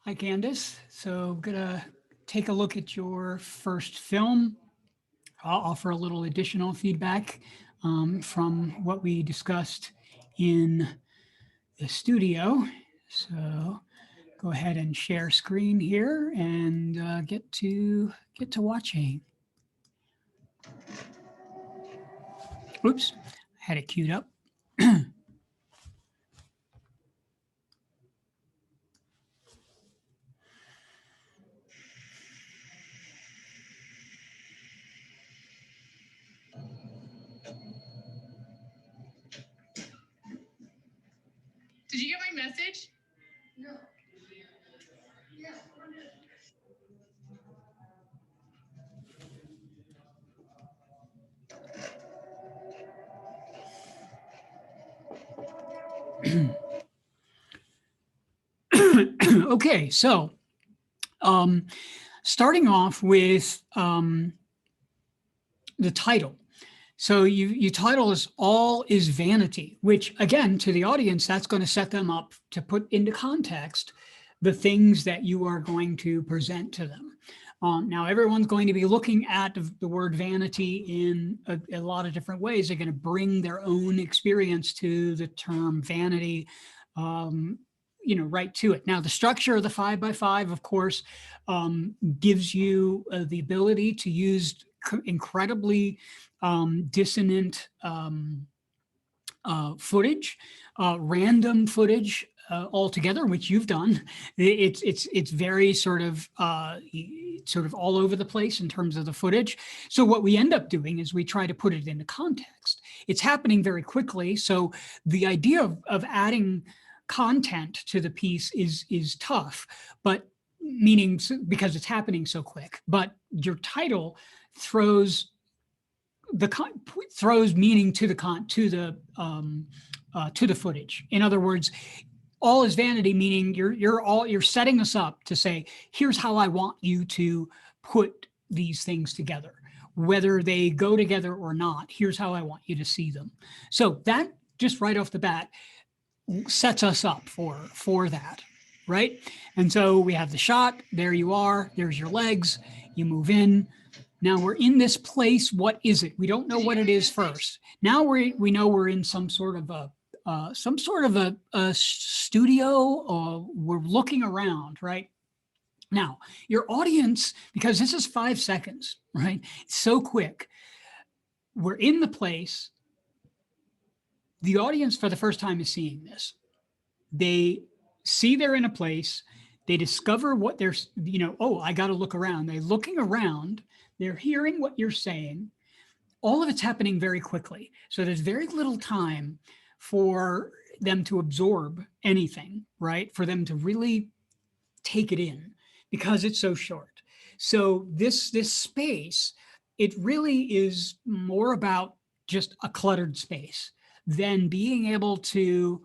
Hi, Candace. So I'm gonna take a look at your first film. I'll offer a little additional feedback from what we discussed in the studio. So go ahead and share screen here and get to watching. Oops, I had it queued up. Did you get my message? No. Okay, so starting off with the title. So you title this All is Vanity, which again, to the audience, that's going to set them up to put into context the things that you are going to present to them. Now, everyone's going to be looking at the word vanity in a lot of different ways. They're going to bring their own experience to the term vanity, right to it. Now, the structure of the 5x5, of course, gives you the ability to use incredibly dissonant footage, random footage altogether, which you've done. It's very sort of all over the place in terms of the footage. So what we end up doing is we try to put it into context. It's happening very quickly. So the idea of adding content to the piece is tough, but meaning because it's happening so quick. But your title throws meaning to the footage. In other words, all is vanity, meaning you're setting us up to say, here's how I want you to put these things together, whether they go together or not. Here's how I want you to see them. So that just right off the bat sets us up for that, right? And so we have the shot. There you are. There's your legs. You move in. Now we're in this place. What is it? We don't know what it is first. Now we know we're in some sort of a studio. We're looking around, right? Now your audience, because this is 5 seconds, right? It's so quick. We're in the place. The audience for the first time is seeing this. They see they're in a place. They discover what they're, oh, I got to look around. They're looking around. They're hearing what you're saying. All of it's happening very quickly. So there's very little time for them to absorb anything, right? For them to really take it in because it's so short. So this space, it really is more about just a cluttered space than being able to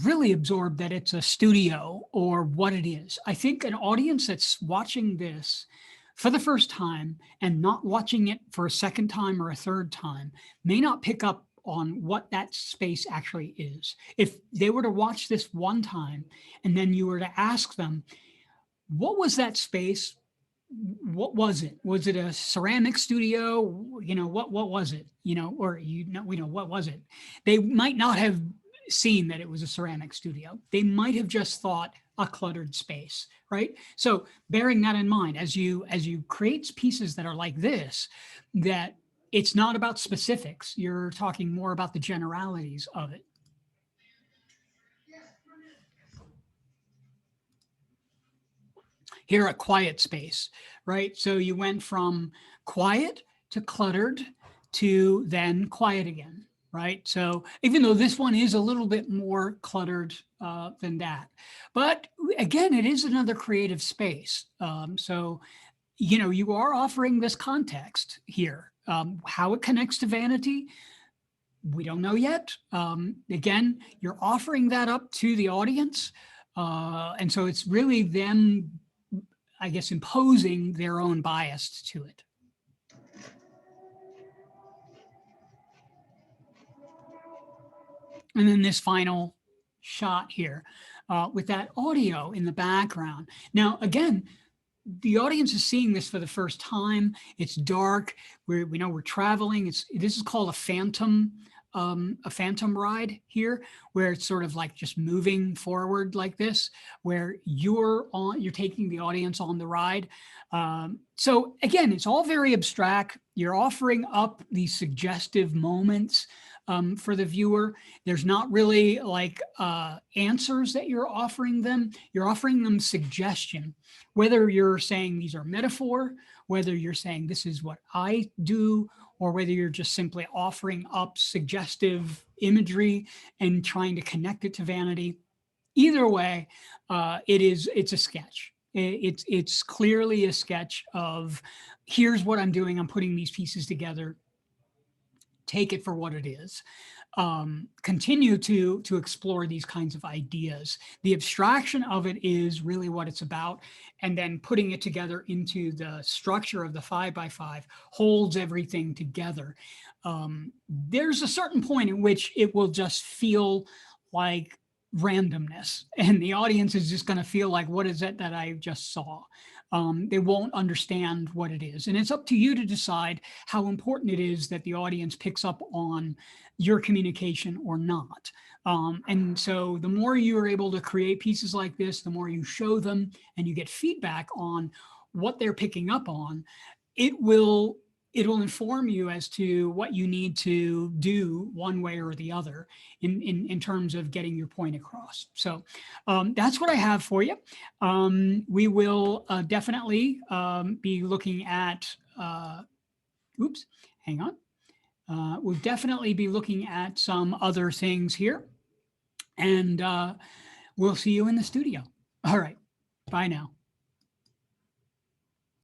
really absorb that it's a studio or what it is. I think an audience that's watching this for the first time and not watching it for a second time or a third time may not pick up on what that space actually is. If they were to watch this one time and then you were to ask them, what was that space? What was it? Was it a ceramic studio? What was it? What was it? They might not have seen that it was a ceramic studio. They might have just thought a cluttered space, right? So bearing that in mind, as you create pieces that are like this, that it's not about specifics, you're talking more about the generalities of it. Here, a quiet space, right? So you went from quiet to cluttered to then quiet again, right? So even though this one is a little bit more cluttered than that, but again, it is another creative space. So, you are offering this context here. How it connects to vanity, we don't know yet. Again, you're offering that up to the audience. And so it's really them, I guess, imposing their own bias to it. And then this final shot here with that audio in the background. Now, again, the audience is seeing this for the first time. It's dark. We know we're traveling. This is called a phantom ride here, where it's sort of like just moving forward like this, where you're taking the audience on the ride. So again, it's all very abstract. You're offering up these suggestive moments for the viewer. There's not really like answers that you're offering them. You're offering them suggestion, whether you're saying these are metaphor, whether you're saying this is what I do, or whether you're just simply offering up suggestive imagery and trying to connect it to vanity. Either way, it's a sketch. It's clearly a sketch of, here's what I'm doing. I'm putting these pieces together. Take it for what it is. Continue to explore these kinds of ideas. The abstraction of it is really what it's about. And then putting it together into the structure of the 5x5 holds everything together. There's a certain point in which it will just feel like randomness, and the audience is just going to feel like, what is it that I just saw? They won't understand what it is. And it's up to you to decide how important it is that the audience picks up on your communication or not. And so the more you are able to create pieces like this, the more you show them and you get feedback on what they're picking up on, it will inform you as to what you need to do one way or the other in terms of getting your point across. So that's what I have for you. We will definitely be looking at, oops, hang on. We'll definitely be looking at some other things here, and we'll see you in the studio. All right, bye now.